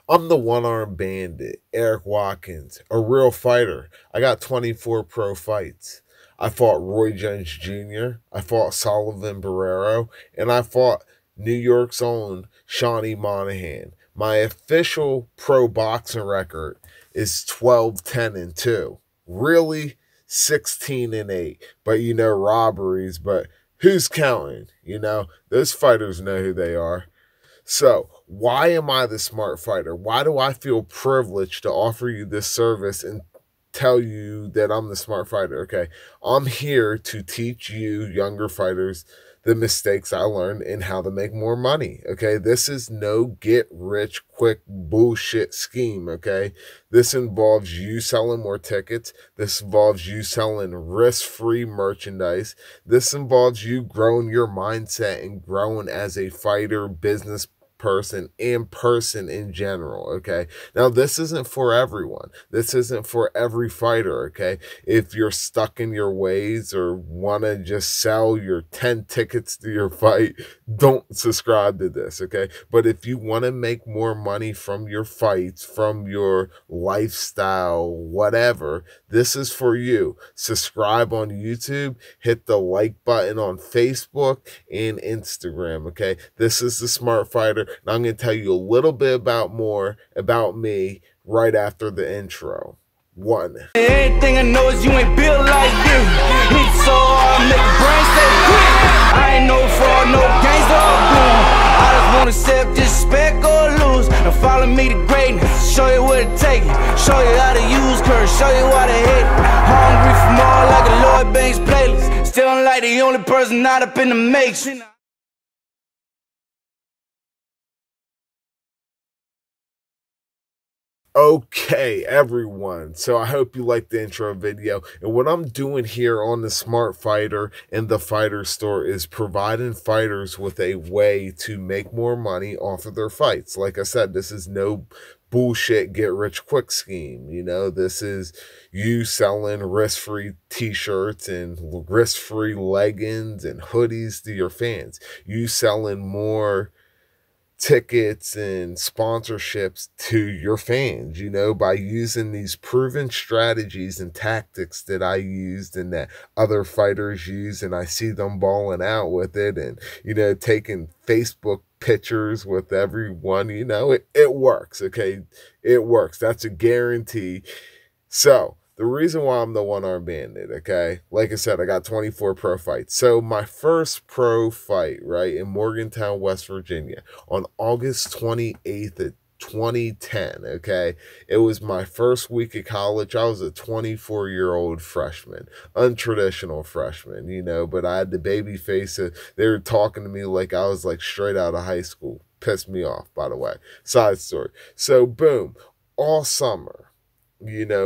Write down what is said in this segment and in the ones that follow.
I'm the one-armed bandit, Eric Watkins, a real fighter. I got 24 pro fights. I fought Roy Jones Jr., I fought Sullivan Barrero, and I fought New York's own Shawnee Monahan. My official pro boxing record is 12-10-2. Really 16-8. But robberies, but who's counting? Those fighters know who they are. So, why am I the smart fighter? Why do I feel privileged to offer you this service and tell you that I'm the smart fighter? Okay, I'm here to teach you younger fighters the mistakes I learned and how to make more money. Okay, this is no get rich quick bullshit scheme. Okay, this involves you selling more tickets. This involves you selling risk free merchandise. This involves you growing your mindset and growing as a fighter, business person and person in general. Okay, now this isn't for everyone. This isn't for every fighter. Okay, if you're stuck in your ways or want to just sell your 10 tickets to your fight, don't subscribe to this. Okay, but if you want to make more money from your fights, from your lifestyle, whatever, this is for you. Subscribe on YouTube, hit the like button on Facebook and Instagram. Okay, this is the Smart Fighter. And I'm going to tell you a little bit more about me right after the intro. One. Anything I know is you ain't built like this. Hit so hard, make the brain stay quick. I ain't no fraud, no gangster or goon. I just wanna accept disrespect or lose. Now follow me to greatness, show you what it takes. Show you how to use curse, show you how to hit. Hungry for more like a Lloyd Banks playlist. Still like the only person not up in the mix. Okay, everyone. So I hope you liked the intro video. And what I'm doing here on the Smart Fighter and the Fighter Store is providing fighters with a way to make more money off of their fights. Like I said, this is no bullshit get rich quick scheme. This is you selling risk-free t-shirts and risk-free leggings and hoodies to your fans. You selling more tickets and sponsorships to your fans, by using these proven strategies and tactics that I used and that other fighters use, and I see them balling out with it, and taking Facebook pictures with everyone. It works. Okay, it works. That's a guarantee. So the reason why I'm the one-arm bandit, okay, like I said, I got 24 pro fights. So my first pro fight, right, in Morgantown, West Virginia, on August 28th of 2010, okay, it was my first week of college. I was a 24-year-old freshman, untraditional freshman, but I had the baby face. They were talking to me like I was like straight out of high school. Pissed me off, by the way. Side story. So boom, all summer,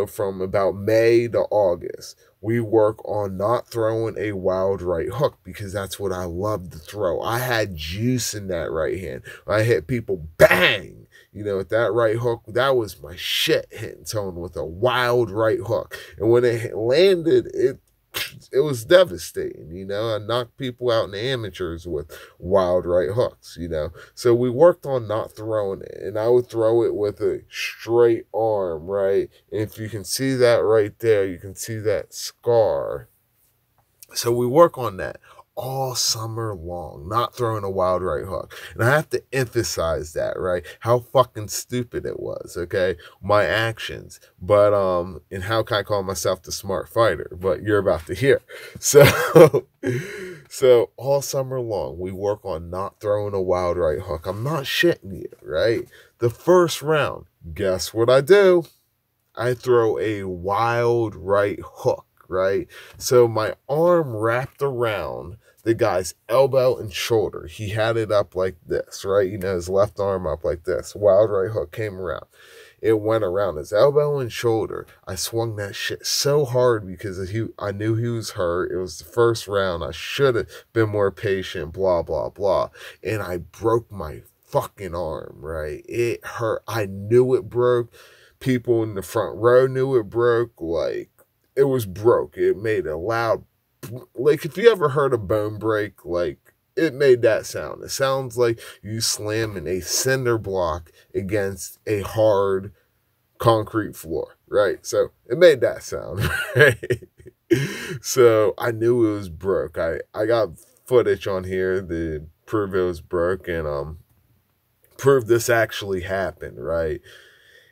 from about May to August, we work on not throwing a wild right hook because that's what I love to throw. I had juice in that right hand. I hit people, bang! With that right hook, that was my shit, hitting tone with a wild right hook. And when it landed, it was devastating. I knocked people out in the amateurs with wild right hooks. So we worked on not throwing it, and I would throw it with a straight arm, right? And if you can see that right there, you can see that scar. So we work on that all summer long, not throwing a wild right hook. And I have to emphasize that, right? How fucking stupid it was, okay? My actions. But, and how can I call myself the smart fighter? But you're about to hear. So, so all summer long, we work on not throwing a wild right hook. I'm not shitting you, right? The first round, guess what I do? I throw a wild right hook, right? So my arm wrapped around the guy's elbow and shoulder. He had it up like this, right? His left arm up like this. Wild right hook came around. It went around his elbow and shoulder. I swung that shit so hard because I knew he was hurt. It was the first round. I should have been more patient, blah, blah, blah. And I broke my fucking arm, right? It hurt. I knew it broke. People in the front row knew it broke. Like, it was broke. It made a loud, like, if you ever heard a bone break, like, it made that sound. It sounds like you slamming a cinder block against a hard concrete floor, right? So it made that sound, right? So I knew it was broke. I got footage on here to prove it was broke, and prove this actually happened, right?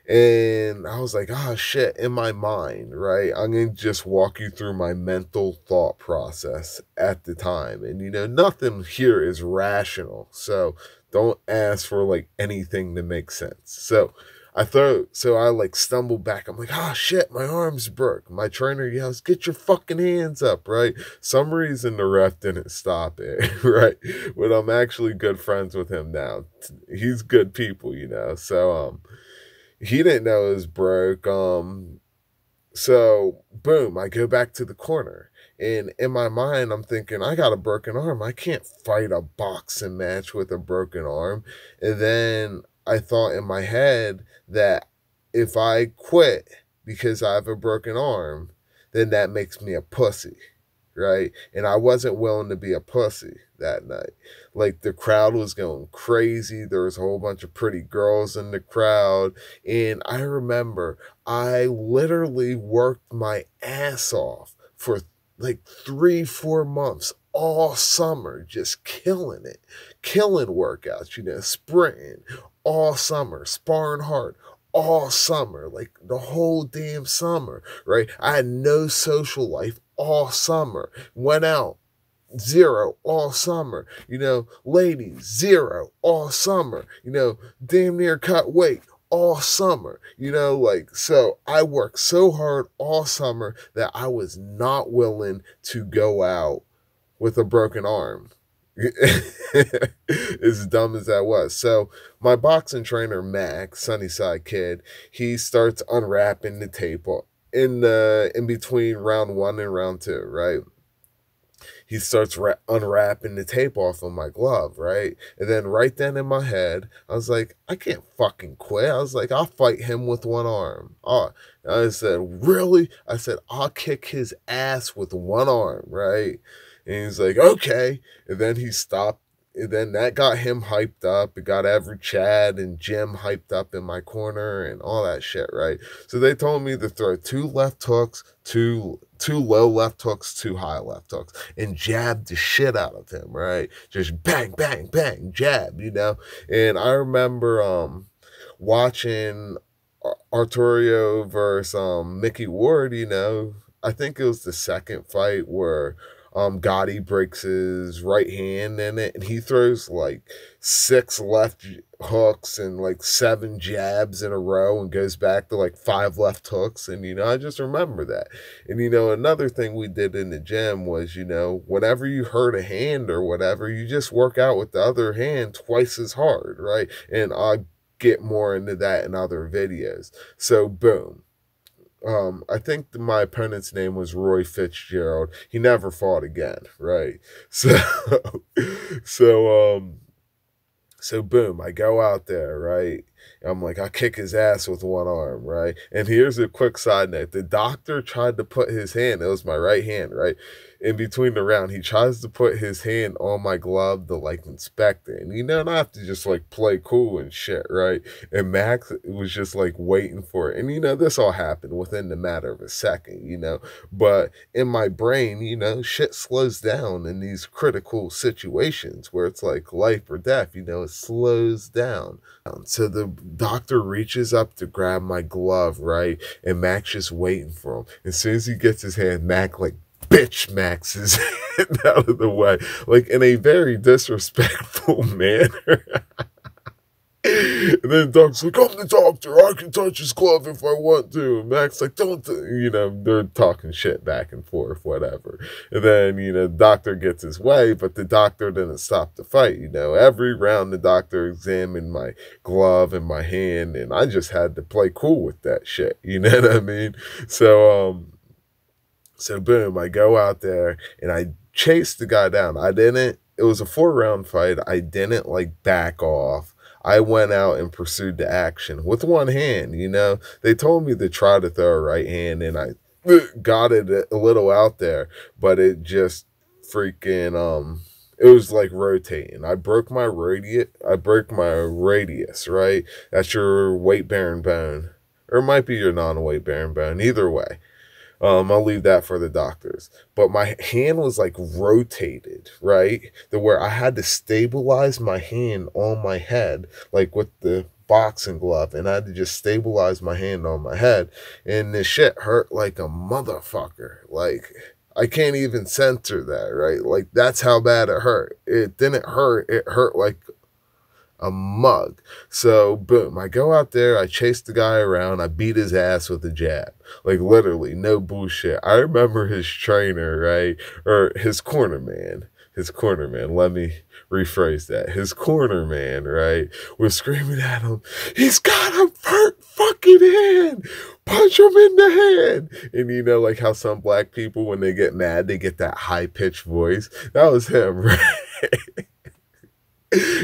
And I was like, oh shit, in my mind, right? I'm going to just walk you through my mental thought process at the time. And, nothing here is rational. So don't ask for like anything to make sense. So I like stumbled back. I'm like, oh shit, my arm's broke. My trainer yells, get your fucking hands up, right? Some reason the ref didn't stop it, right? But I'm actually good friends with him now. He's good people, So, he didn't know it was broke. So boom, I go back to the corner. And in my mind, I'm thinking, I got a broken arm. I can't fight a boxing match with a broken arm. And then I thought in my head that if I quit because I have a broken arm, then that makes me a pussy, right? And I wasn't willing to be a pussy that night. Like, the crowd was going crazy. There was a whole bunch of pretty girls in the crowd. And I remember I literally worked my ass off for like 3-4 months all summer, just killing it, killing workouts, sprinting all summer, sparring hard all summer, like the whole damn summer, right? I had no social life all summer, went out, zero all summer, ladies, zero all summer, damn near cut weight all summer, so I worked so hard all summer that I was not willing to go out with a broken arm. As dumb as that was. So my boxing trainer, Mac, Sunnyside kid, he starts unwrapping the tape in between round 1 and round 2, right? He starts unwrapping the tape off of my glove, right? And then right then in my head, I was like, I can't fucking quit. I was like, I'll fight him with one arm. Oh, I said, really? I said, I'll kick his ass with one arm, right? And he's like, okay. And then he stopped. And then that got him hyped up. It got every Chad and Jim hyped up in my corner and all that shit, right? So they told me to throw 2 left hooks, two low left hooks, 2 high left hooks, and jab the shit out of him, right? Just bang, bang, bang, jab, And I remember watching Arturo versus Mickey Ward, I think it was the second fight where Gotti breaks his right hand in it, and he throws like 6 left hooks and like 7 jabs in a row and goes back to like 5 left hooks. And, I just remember that. And, another thing we did in the gym was, whenever you hurt a hand or whatever, you just work out with the other hand twice as hard, right? And I'll get more into that in other videos. So, boom. I think my opponent's name was Roy Fitzgerald. He never fought again, right? So, so boom, I go out there, right? I'm like, I kick his ass with one arm, right? And here's a quick side note. The doctor tried to put his hand, it was my right hand, right? In between the round, he tries to put his hand on my glove to like inspect it. And and I have to just like play cool and shit, right? And Max was just like waiting for it. And this all happened within the matter of a second, But in my brain, shit slows down in these critical situations where it's like life or death, it slows down. So the doctor reaches up to grab my glove, right? And Mac's just waiting for him. As soon as he gets his hand, Mac like bitch Max his hand out of the way, like in a very disrespectful manner. And then the doctor's like, I'm the doctor, I can touch his glove if I want to. And Mac's like, don't, they're talking shit back and forth, whatever. And then, the doctor gets his way, but the doctor didn't stop the fight. Every round the doctor examined my glove and my hand, and I just had to play cool with that shit. You know what I mean? So boom, I go out there and I chase the guy down. It was a 4-round fight. I didn't like back off. I went out and pursued the action with one hand, They told me to try to throw a right hand, and I got it a little out there, but it just freaking, It was like rotating. I broke my radius, right? That's your weight bearing bone. Or it might be your non weight bearing bone. Either way. I'll leave that for the doctors. But my hand was like rotated, right? To where I had to stabilize my hand on my head, like with the boxing glove, and I had to just stabilize my hand on my head. And this shit hurt like a motherfucker. Like, I can't even censor that, right? Like, that's how bad it hurt. It didn't hurt, it hurt like a mug. So boom, I go out there, I chase the guy around, I beat his ass with a jab. Like, literally, no bullshit. I remember his trainer, right? Or his corner man. His corner man. Let me rephrase that. His corner man, right, was screaming at him, he's got a hurt fucking hand. Punch him in the head. And you know, like how some black people, when they get mad, they get that high pitched voice. That was him, right?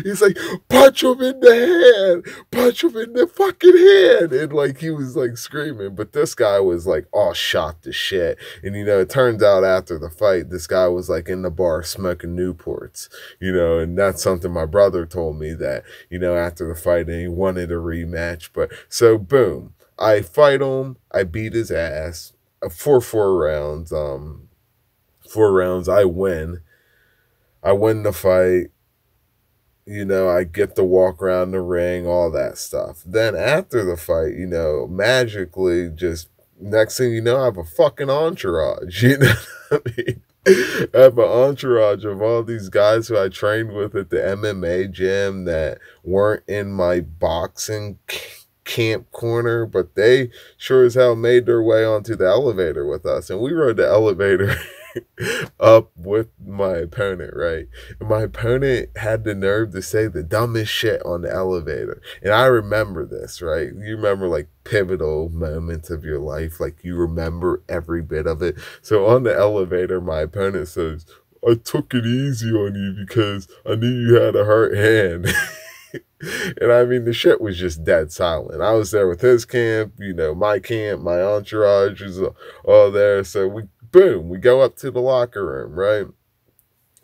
He's like, punch him in the head, punch him in the fucking head. And like, he was like screaming, but this guy was like all shot to shit. And you know, it turns out after the fight, this guy was like in the bar smoking Newports, you know, and that's something my brother told me, that, you know, after the fight, and he wanted a rematch. But so boom, I fight him, I beat his ass for 4 rounds. 4 rounds, I win the fight. You know, I get to walk around the ring, all that stuff. Then after the fight, you know, magically, just next thing you know, I have a fucking entourage. You know what I mean? I have an entourage of all these guys who I trained with at the MMA gym that weren't in my boxing camp corner, but they sure as hell made their way onto the elevator with us. And we rode the elevator up with my opponent, right? And my opponent had the nerve to say the dumbest shit on the elevator. And I remember this, right? You remember like pivotal moments of your life, like you remember every bit of it. So on the elevator, my opponent says, I took it easy on you because I knew you had a hurt hand. And I mean, the shit was just dead silent. I was there with his camp, you know, my camp, my entourage was all there. So we go up to the locker room, right?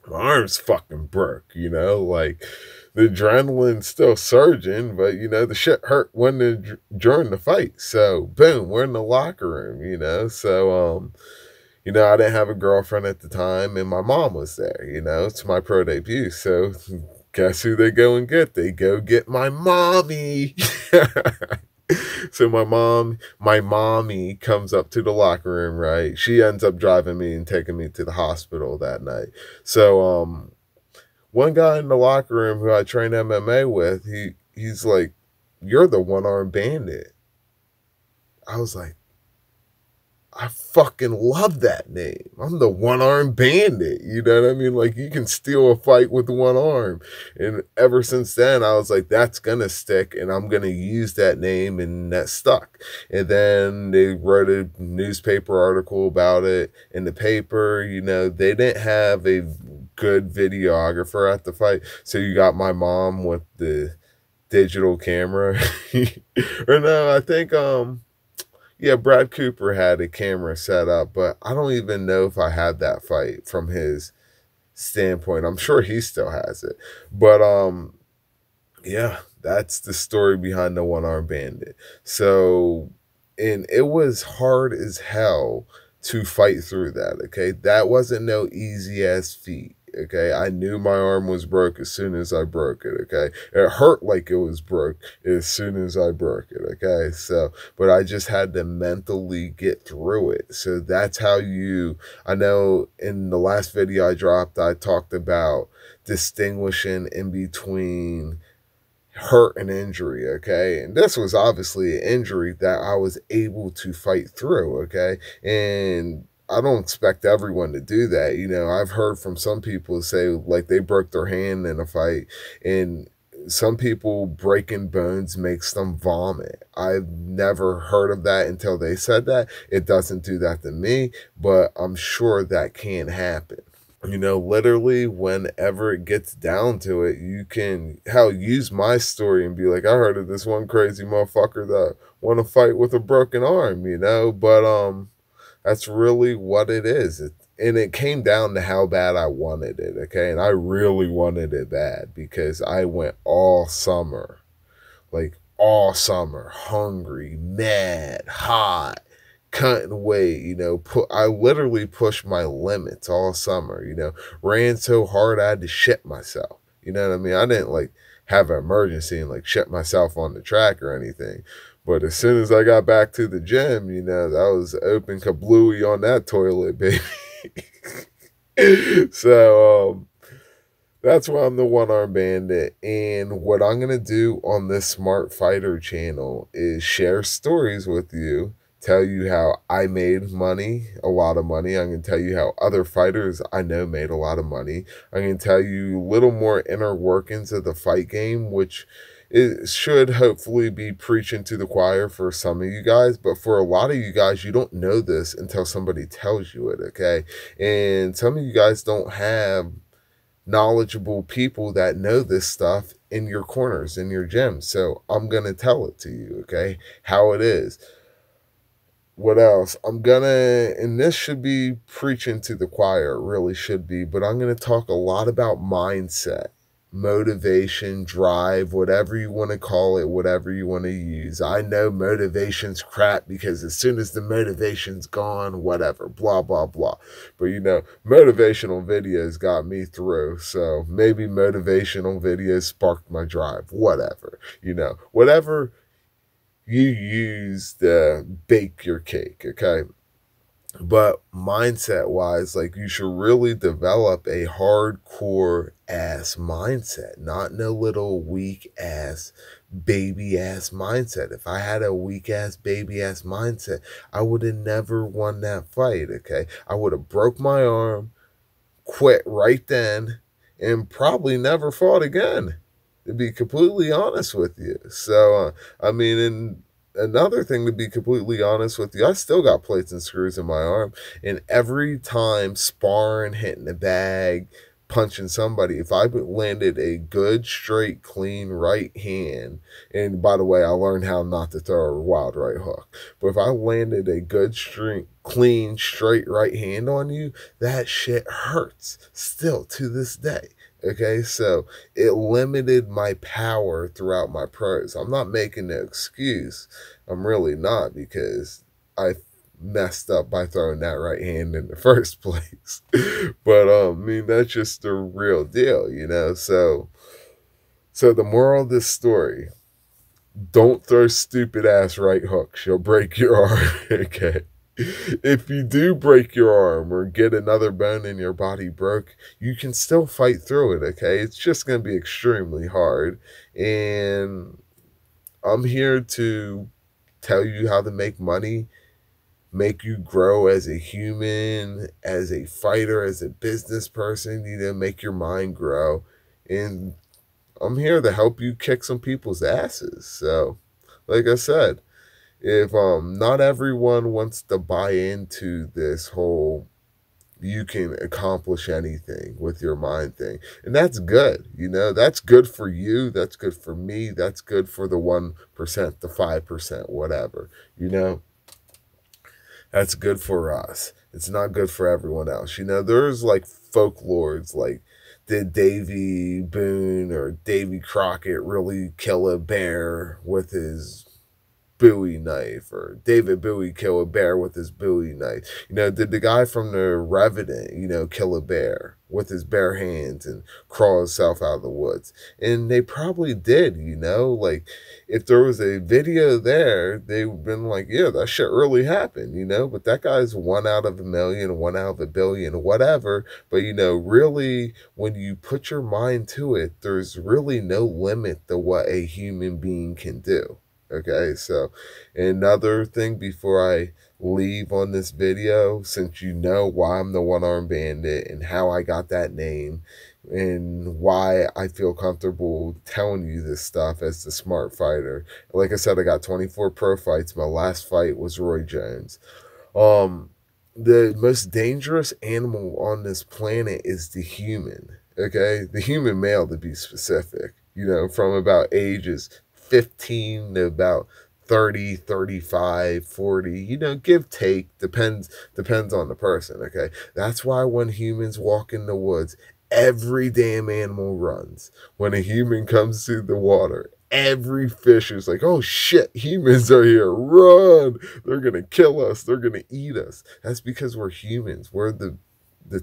My arm's fucking broke, you know, like the adrenaline's still surging, but you know, the shit hurt during the fight. So boom, we're in the locker room, you know. So you know, I didn't have a girlfriend at the time, and my mom was there, you know, it's my pro debut. So guess who they go and get? They go get my mommy. So my mommy comes up to the locker room, right? She ends up driving me and taking me to the hospital that night. So one guy in the locker room who I trained MMA with, he's like, you're the one-armed bandit. I was like, I fucking love that name. I'm the one-armed bandit. You know what I mean? Like, you can steal a fight with one arm. And ever since then, I was like, that's going to stick, and I'm going to use that name, and that stuck. And then they wrote a newspaper article about it in the paper. You know, they didn't have a good videographer at the fight, so you got my mom with the digital camera. Or no, I think, yeah, Brad Cooper had a camera set up, but I don't even know if I had that fight from his standpoint. I'm sure he still has it. But yeah, that's the story behind the one-armed bandit. So, and it was hard as hell to fight through that, okay? That wasn't no easy ass feat. Okay, I knew my arm was broke as soon as I broke it. Okay, it hurt like it was broke as soon as I broke it. Okay, so, but I just had to mentally get through it. So that's how I know in the last video I dropped, I talked about distinguishing in between hurt and injury, okay? And this was obviously an injury that I was able to fight through, okay? And I don't expect everyone to do that. You know, I've heard from some people say like they broke their hand in a fight, and some people breaking bones makes them vomit. I've never heard of that until they said that. It doesn't do that to me, but I'm sure that can happen. You know, literally, whenever it gets down to it, you can use my story and be like, I heard of this one crazy motherfucker that want to fight with a broken arm, you know, but that's really what it is. and it came down to how bad I wanted it, okay? And I really wanted it bad because I went all summer, like all summer, hungry, mad, hot, cutting weight, I literally pushed my limits all summer, ran so hard I had to shit myself. You know what I mean? I didn't like have an emergency and like shit myself on the track or anything. But as soon as I got back to the gym, that was open kablooey on that toilet, baby. So, that's why I'm the one arm bandit. And what I'm going to do on this Smart Fighter channel is share stories with you, tell you how I made money, a lot of money. I'm going to tell you how other fighters I know made a lot of money. I'm going to tell you a little more inner workings of the fight game, which it should hopefully be preaching to the choir for some of you guys, but for a lot of you guys, you don't know this until somebody tells you it, okay? And some of you guys don't have knowledgeable people that know this stuff in your corners, in your gym. So I'm going to tell it to you, okay? How it is. What else? And this should be preaching to the choir, it really should be, but I'm going to talk a lot about mindset, motivation, drive, whatever you want to call it, whatever you want to use. I know motivation's crap because as soon as the motivation's gone, whatever, blah, blah, blah. But motivational videos got me through. So maybe motivational videos sparked my drive, whatever, whatever you use to bake your cake, okay? But mindset wise, like you should really develop a hardcore ass mindset, not no little weak ass baby ass mindset. If I had a weak ass baby ass mindset, I would have never won that fight, okay? I would have broke my arm, quit right then, and probably never fought again, to be completely honest with you. So, and another thing, to be completely honest with you, I still got plates and screws in my arm. And every time sparring, hitting the bag, punching somebody, if I landed a good, straight, clean right hand, and by the way, I learned how not to throw a wild right hook, but if I landed a good, clean, straight right hand on you, that shit hurts still to this day. Okay, so it limited my power throughout my pros. I'm not making no excuse. I'm really not, because I messed up by throwing that right hand in the first place. But that's just the real deal, So the moral of this story: don't throw stupid ass right hooks. You'll break your arm. Okay. If you do break your arm or get another bone in your body broke, you can still fight through it, okay? It's just going to be extremely hard. And I'm here to tell you how to make money, make you grow as a human, as a fighter, as a business person, make your mind grow. And I'm here to help you kick some people's asses. So, like I said, if not everyone wants to buy into this whole you can accomplish anything with your mind thing, and that's good, that's good for you, that's good for me, that's good for the 1%, the 5%, whatever, that's good for us. It's not good for everyone else. There's like folklores like, did Davy Boone or Davy Crockett really kill a bear with his Bowie knife, or David Bowie kill a bear with his Bowie knife? Did the guy from the Revenant, kill a bear with his bare hands and crawl himself out of the woods? And they probably did, like if there was a video there, they would have been like, yeah, that shit really happened, but that guy's 1 out of a million, 1 out of a billion, whatever. But really, when you put your mind to it, there's really no limit to what a human being can do. Okay, so another thing before I leave on this video, since you know why I'm the one-arm bandit and how I got that name and why I feel comfortable telling you this stuff as the smart fighter. Like I said, I got 24 pro fights. My last fight was Roy Jones. The most dangerous animal on this planet is the human, okay? The human male, to be specific, from about ages 15 to about 30, 35, 40, you know, give take, depends on the person, okay? That's why when humans walk in the woods, every damn animal runs. When a human comes to the water, every fish is like, oh shit, humans are here, run! They're gonna kill us, they're gonna eat us. That's because we're humans. We're the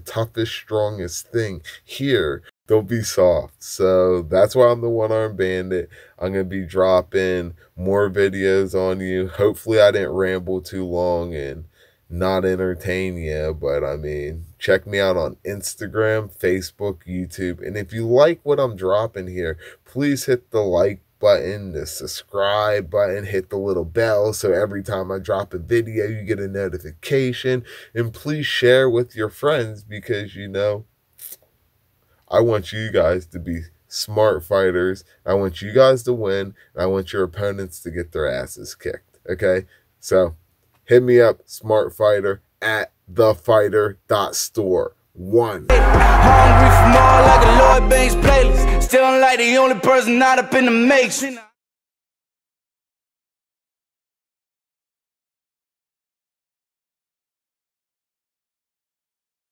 toughest, strongest thing here. They'll be soft. So that's why I'm the one-armed bandit. I'm going to be dropping more videos on you. Hopefully I didn't ramble too long and not entertain you. But I mean, check me out on Instagram, Facebook, YouTube. And if you like what I'm dropping here, please hit the like button, the subscribe button, hit the little bell so every time I drop a video you get a notification. And please share with your friends because, you know, I want you guys to be smart fighters. I want you guys to win. I want your opponents to get their asses kicked. Okay? So hit me up, smart fighter, at thefighter.store. Hungry for more like a Lloyd Banks playlist. Still like the only person not up in the mix.